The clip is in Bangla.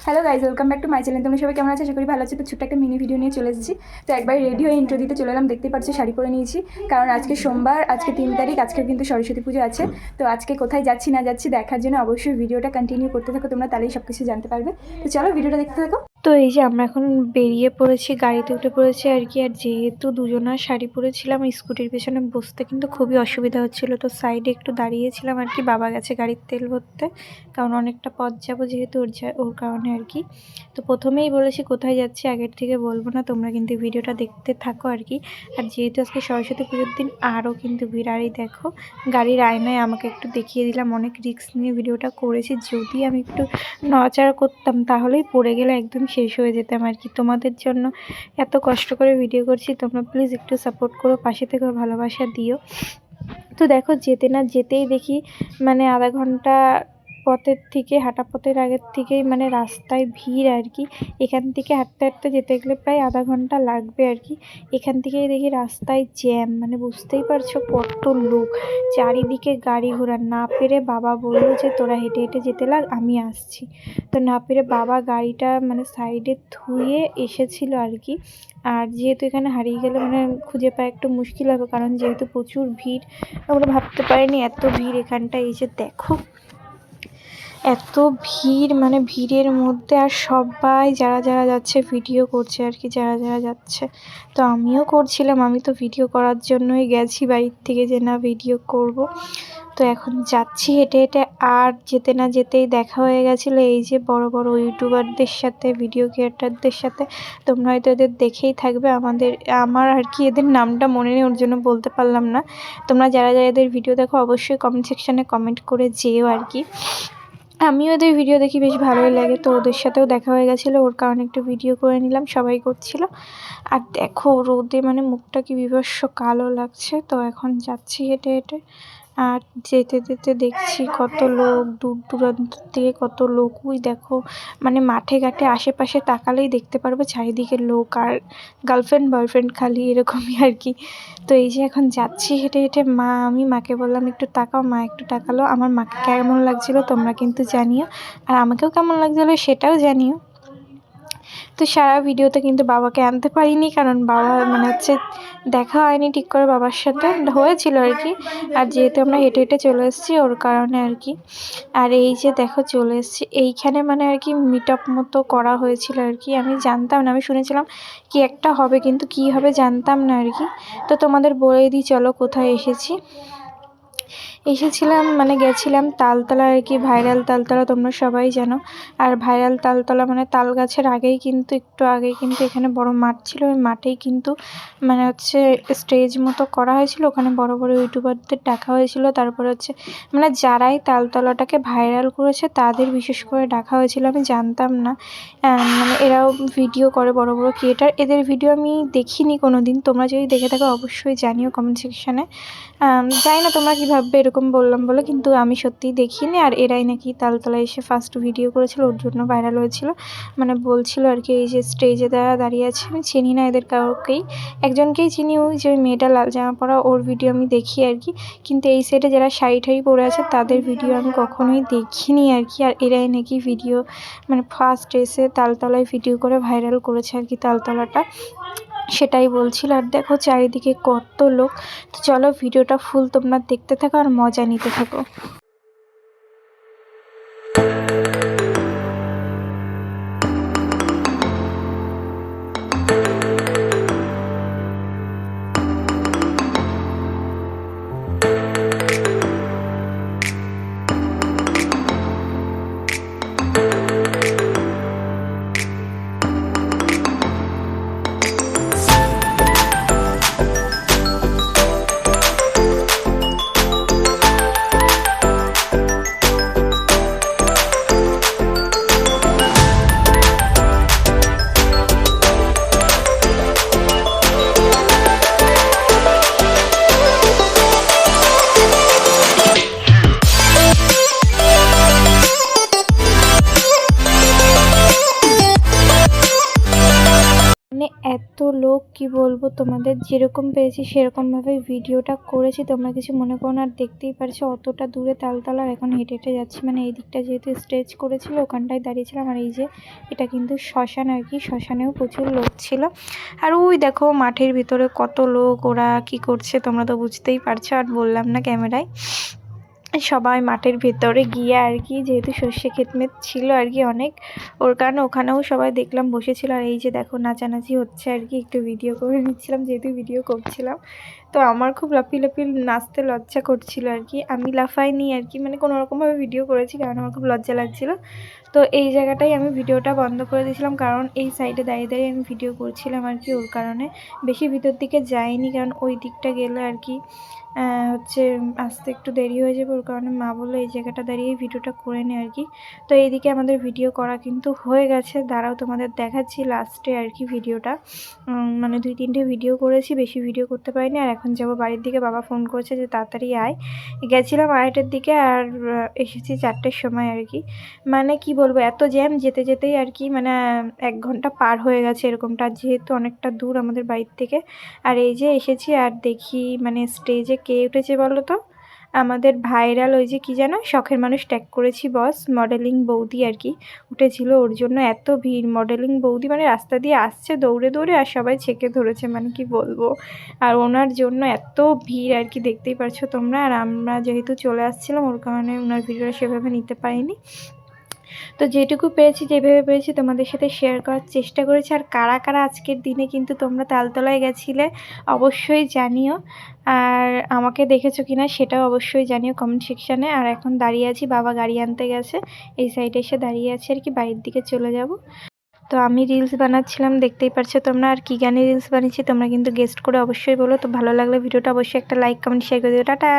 Hello guys, welcome back to my channel. তোমরা সবাই কেমন আছো? আশা করি ভালো আছে। তো ছোট্ট একটা মিনি ভিডিও নিয়ে চলে এসেছি। তো একবার রেডি হয়ে ইন্ট্রো দিতে চলে এলাম। দেখতে পাচ্ছি শাড়ি পরে নিয়েছি, কারণ আজকে সোমবার, আজকে 3 তারিখ, আজকে কিন্তু সরস্বতী পুজো আছে। তো আজকে কোথায় যাচ্ছি না যাচ্ছি দেখার জন্য অবশ্যই ভিডিওটা কন্টিনিউ করতে থাকো তোমরা, তাহলেই সব কিছু জানতে পারবে। তো চলো ভিডিওটা দেখতে থাকো। তো এই যে আমরা এখন বেরিয়ে পড়েছি, গাড়িতে উঠে পড়েছি আর কি। আর যেহেতু দুজনার শাড়ি পরেছিলাম, স্কুটির পেছনে বসতে কিন্তু খুবই অসুবিধা হচ্ছিলো। তো সাইডে একটু দাঁড়িয়েছিলাম আর কি। বাবা গেছে গাড়ির তেল ভরতে, কারণ অনেকটা পথ যাবো যেহেতু ওর কারণে আর কি। তো প্রথমেই বলেছি কোথায় যাচ্ছি, আগের থেকে বলবো না, তোমরা কিন্তু ভিডিওটা দেখতে থাকো আর কি। আর যেহেতু আজকে সরস্বতী পুজোর দিন, আরও কিন্তু ভিড়। আর এই দেখো, গাড়ির আয়নায় আমাকে একটু দেখিয়ে দিলাম। অনেক রিস্ক নিয়ে ভিডিওটা করেছি। যদি আমি একটু নড়াচড়া করতাম তাহলেই পড়ে গেলে একদম শেষ হয়ে যেতাম আর কি। তোমাদের জন্য এত কষ্ট করে ভিডিও করছি, তোমরা প্লিজ একটু সাপোর্ট করো, পাশে থেকে ভালোবাসা দিও। তো দেখো, যেতে না যেতেই দেখি মানে আধা ঘন্টা পথের থেকে, হাঁটা পথের আগের থেকেই মানে রাস্তায় ভিড় আর কি। এখান থেকে হাঁটতে হাঁটতে যেতে গেলে প্রায় আধা ঘন্টা লাগবে আর কি। এখান থেকেই দেখি রাস্তায় জ্যাম, মানে বুঝতেই পারছো কত লোক, চারিদিকে গাড়ি ঘোড়া। না পেরে বাবা বললো যে তোরা হেঁটে হেঁটে যেতে লাগ, আমি আসছি। তো না পেরে বাবা গাড়িটা মানে সাইডে ধুয়ে এসেছিল আর কি। আর যেহেতু এখানে হারিয়ে গেলে মানে খুঁজে পাওয়া একটু মুশকিল হবে, কারণ যেহেতু প্রচুর ভিড়, আমরা ভাবতে পারিনি এত ভিড় এখানটায়। এই যে দেখো, এত ভিড়, মানে ভিড়ের মধ্যে আর সবাই যারা যারা যাচ্ছে ভিডিও করছে আর কি, যারা যারা যাচ্ছে। তো আমিও করছিলাম, আমি তো ভিডিও করার জন্যই গেছি বাড়ির থেকে, যে না ভিডিও করব। তো এখন যাচ্ছি হেঁটে হেঁটে। আর যেতে না যেতেই দেখা হয়ে গেছিলো এই যে বড় বড় ইউটিউবারদের সাথে, ভিডিও ক্রিয়েটারদের সাথে। তোমরা হয়তো এদের দেখেই থাকবে। আমার আর কি এদের নামটা মনে নেই, ওর জন্য বলতে পারলাম না। তোমরা যারা যারা এদের ভিডিও দেখো অবশ্যই কমেন্ট সেকশানে কমেন্ট করে যেও আর কি। আমিও ওদের ভিডিও দেখি, বেশ ভালোই লাগে। তো ওদের সাথেও দেখা হয়ে গেছিলো, ওর কারণে একটু ভিডিও করে নিলাম, সবাই করছিল। আর দেখো রোদে মানে মুখটা কি বিভৎস কালো লাগছে। তো এখন যাচ্ছি হেঁটে হেঁটে। আর যেতে যেতে দেখছি কত লোক, দূর দূরান্ত থেকে কত লোক। ওই দেখো, মানে মাঠে ঘাটে আশেপাশে তাকালেই দেখতে পারবে চারিদিকে লোক, আর গার্লফ্রেন্ড বয়ফ্রেন্ড খালি এরকমই আর কি। তো এই যে এখন যাচ্ছি হেঁটে হেঁটে। আমি মাকে বললাম একটু তাকাও, মা একটু তাকালো। আমার মাকে কেমন লাগছিলো তোমরা কিন্তু জানিও, আর আমাকেও কেমন লাগছিলো সেটাও জানিও। তো সারা ভিডিওতে কিন্তু বাবাকে আনতে পারিনি, কারণ বাবা মানে হচ্ছে দেখা হয়নি ঠিক করে বাবার সাথে, হয়েছিল আর কি। আর যেহেতু আমরা হেঁটে হেঁটে চলে এসেছি ওর কারণে আর কি। আর এই যে দেখো চলে এসেছি এইখানে, মানে আর কি মিট আপ মতো করা হয়েছিল আর কি। আমি জানতাম না, আমি শুনেছিলাম কি একটা হবে, কিন্তু কি হবে জানতাম না আর কি। তো তোমাদের বলে দিই চলো কোথায় এসেছিলাম, মানে গেছিলাম তালতলা আর কি। ভাইরাল তালতলা তোমরা সবাই জানো। আর ভাইরাল তালতলা মানে তাল গাছের আগেই কিন্তু, একটু আগেই কিন্তু এখানে বড় মাঠ ছিল। ওই মাঠেই কিন্তু মানে হচ্ছে স্টেজ মতো করা হয়েছিল, ওখানে বড় বড় ইউটিউবারদের ডাকা হয়েছিল। তারপরে হচ্ছে মানে যারাই তালতলাটাকে ভাইরাল করেছে তাদের বিশেষ করে ডাকা হয়েছিল। আমি জানতাম না, মানে এরাও ভিডিও করে, বড় বড় ক্রিয়েটার। এদের ভিডিও আমি দেখিনি কোনো দিন। তোমরা যদি দেখে থাকো অবশ্যই জানিও কমেন্ট সেকশানে। জানি না তোমরা কী ভাববে এরকম বললাম বলে, কিন্তু আমি সত্যিই দেখিনি। আর এরাই নাকি তালতলায় এসে ফার্স্ট ভিডিও করেছিল, ওর জন্য ভাইরাল হয়েছিল। মানে বলছিল আর কি, এই যে স্টেজে দাঁড়িয়ে আছে, আমি চিনি না এদের কাউকেই, একজনকেই চিনি, ওই যে ওই মেয়েটা লাল জামা পরা, ওর ভিডিও আমি দেখি আর কি। কিন্তু এই সাইডে যারা শাড়ি ঠাড়ি পরে আছে তাদের ভিডিও আমি কখনোই দেখিনি আর কি। আর এরাই নাকি ভিডিও মানে ফার্স্ট এসে তালতলায় ভিডিও করে ভাইরাল করেছে আর কি তালতলাটা, সেটাই বলছিল। আর দেখো চারিদিকে কত লোক। তো চলো ভিডিওটা ফুল তোমরা দেখতে থাকো আর মজা নিতে থাকো। এত লোক কি বলবো তোমাদের, যেরকম পেরেছি সেরকমভাবে ভিডিওটা করেছি, তোমরা কিছু মনে করো না। আর দেখতেই পারছো অতটা দূরে তালতলা, আর এখন হেঁটে হেঁটে যাচ্ছি। মানে এই দিকটা যেহেতু স্টেজ করেছিল ওখানটায় দাঁড়িয়েছিলাম। আর এই যে এটা কিন্তু শ্মশান আর কি, শ্মশানেও প্রচুর লোক ছিল। আর ওই দেখো মাঠের ভিতরে কত লোক, ওরা কি করছে তোমরা তো বুঝতেই পারছো, আর বললাম না ক্যামেরায়। সবাই মাঠের ভেতরে গিয়ে আর কি, যেহেতু সর্ষে ক্ষেতমেত ছিল আর কি অনেক, ওর কারণে ওখানেও সবাই দেখলাম বসেছিল। আর এই যে দেখো নাচানাচি হচ্ছে আর কি, একটু ভিডিও করে নিচ্ছিলাম যেহেতু ভিডিও করছিলাম। তো আমার খুব লাফিয়ে লাফিয়ে নাচতে লজ্জা করছিল আর কি। আমি লাফাইনি আর কি, মানে কোনো রকমভাবে ভিডিও করেছি কারণ আমার খুব লজ্জা লাগছিল। তো এই জায়গাটাই আমি ভিডিওটা বন্ধ করে দিয়েছিলাম, কারণ এই সাইডে দাঁড়িয়ে দাঁড়িয়ে আমি ভিডিও করছিলাম আর কি, ওর কারণে বেশি ভিতর দিকে যাইনি, কারণ ওই দিকটা গেলে আর কি হচ্ছে আসতে একটু দেরি হয়ে যাবে। ওর কারণে মা বললো এই জায়গাটা দাঁড়িয়ে ভিডিওটা করে নে আর কি। তো এইদিকে আমাদের ভিডিও করা কিন্তু হয়ে গেছে, দাঁড়াও তোমাদের দেখাচ্ছি লাস্টে আর কি ভিডিওটা। মানে 2-3টে ভিডিও করেছি, বেশি ভিডিও করতে পারিনি। আর এখন যাব বাড়ির দিকে, বাবা ফোন করেছে যে তাড়াতাড়ি আয়। গেছিলাম 2:30টার দিকে, আর এসেছি 4টের সময় আর কি। মানে কি বলবো, এত জ্যাম, যেতে যেতেই আর কি মানে 1 ঘন্টা পার হয়ে গেছে এরকমটা, যেহেতু অনেকটা দূর আমাদের বাড়ির থেকে। আর এই যে এসেছি, আর দেখি মানে স্টেজে কে উঠেছে বলো তো, আমাদের ভাইরাল ওই যে কি যেন শখের মানুষ ট্যাগ করেছি বস, মডেলিং বৌদি আর কি উঠেছিল। ওর জন্য এত ভিড়, মডেলিং বৌদি মানে রাস্তা দিয়ে আসছে দৌড়ে দৌড়ে, আর সবাই ছেঁকে ধরেছে, মানে কি বলবো। আর ওনার জন্য এত ভিড় আর কি, দেখতেই পারছো তোমরা। আর আমরা যেহেতু চলে আসছিলাম ওর কারণে ওনার ভিডিওটা সেভাবে নিতে পারিনি। তো যেটুকু পেরেছি, যেভাবে পেরেছি তোমাদের সাথে শেয়ার করার চেষ্টা করেছি। আর কারা কারা আজকের দিনে কিন্তু তোমরা তালতলায় গেছিলে অবশ্যই জানিও, আর আমাকে দেখেছো কিনা সেটাও অবশ্যই জানিও কমেন্ট সেকশানে। আর এখন দাঁড়িয়ে আছি, বাবা গাড়ি আনতে গেছে, এই সাইডে এসে দাঁড়িয়ে আছি আর কি, বাড়ির দিকে চলে যাব। তো আমি রিলস বানাচ্ছিলাম, দেখতেই পারছো তোমরা। আর কী গানে রিলস বানিয়েছি তোমরা কিন্তু গেস্ট করে অবশ্যই বলো। তো ভালো লাগলে ভিডিওটা অবশ্যই একটা লাইক কমেন্ট শেয়ার করে দিও। টাটা।